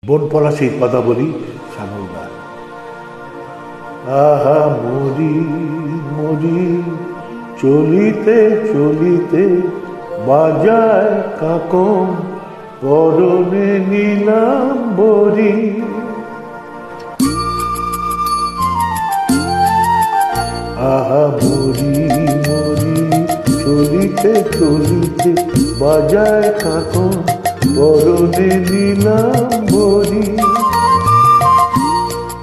বনপলাশীর কথা বলি শ্যামলদা। আহা মরি মরি চলিতে চলিতে বাজায় কাকন পরনে নিলাম বরি। আহা মরি মরি চলিতে চলিতে বাজায় কাকন পরনে নিলাম বরি।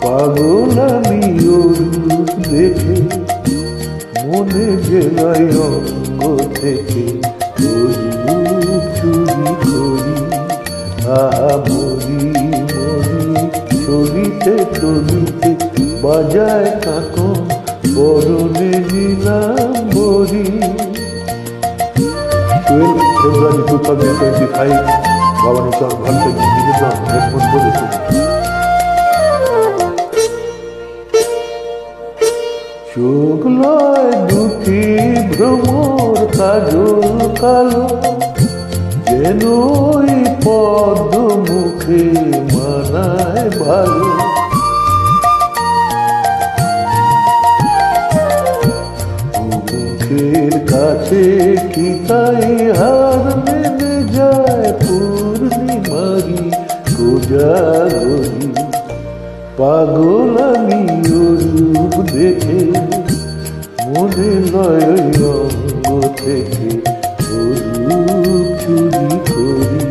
পাগল আমি ওর রূপ দেখে মনে জেলায় অঙ্গ থেকে ওর রূপ চুরি করি। আহা মরি মরি চলিতে চলিতে বাজায় কাকন পরনে নিলাম বরি। 12 February 2025 ভবানীচরণ ভারতের নিবেদন হেডফোন করেছে। চোখ লয় দুটি ভ্রমর কাজল কালো, যেন ওই পদ্ম মুখে মানায় ভালো। মুখের কাছে কি তাই হার মেনে যায় পূর্ণিমারি কোজাগরি। পাগল আমি ওর রূপ দেখে মনে লয় অঙ্গ থেকে ওর রূপ চুরি করি।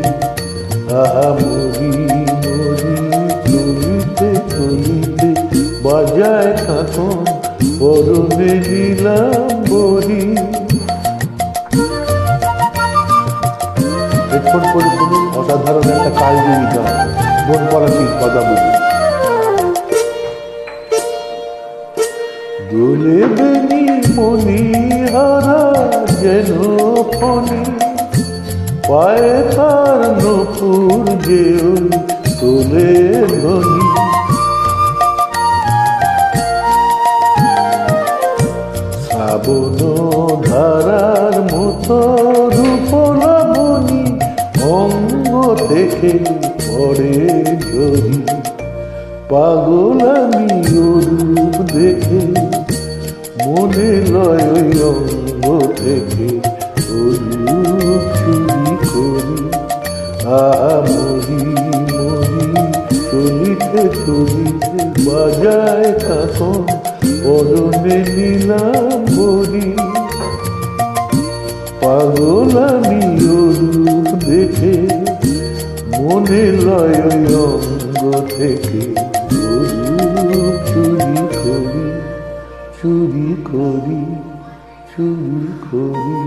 আহা মরি মরি চলিতে চলিতে বাজায় কাকন পরনে নিলাম বরি। হেডফোন করে শুনুন অসাধারণ একটা কালজয়ী গান বনপলাশীর কথা বলি। দোলে বেনি মণিহারা যেন ফণি, পায়ে তার নূপুর যে ওই তোলে ধ্বনি। শ্রাবণ ধারার মতো রূপলাবণী অঙ্গ থেকে পড়ে ঝরি। পাগল আমি ওর রূপ দেখে মনে লয় অঙ্গ থেকে ওর রূপ চুরি করি। আহা মরি মরি চলিতে চলিতে বাজায় কাকন পরনে নিলাম বরি। পাগল আমি ওর রূপ দেখে মনে লয় অঙ্গ থেকে ওর রূপ চুরি করি চুরি করি চুরি করি।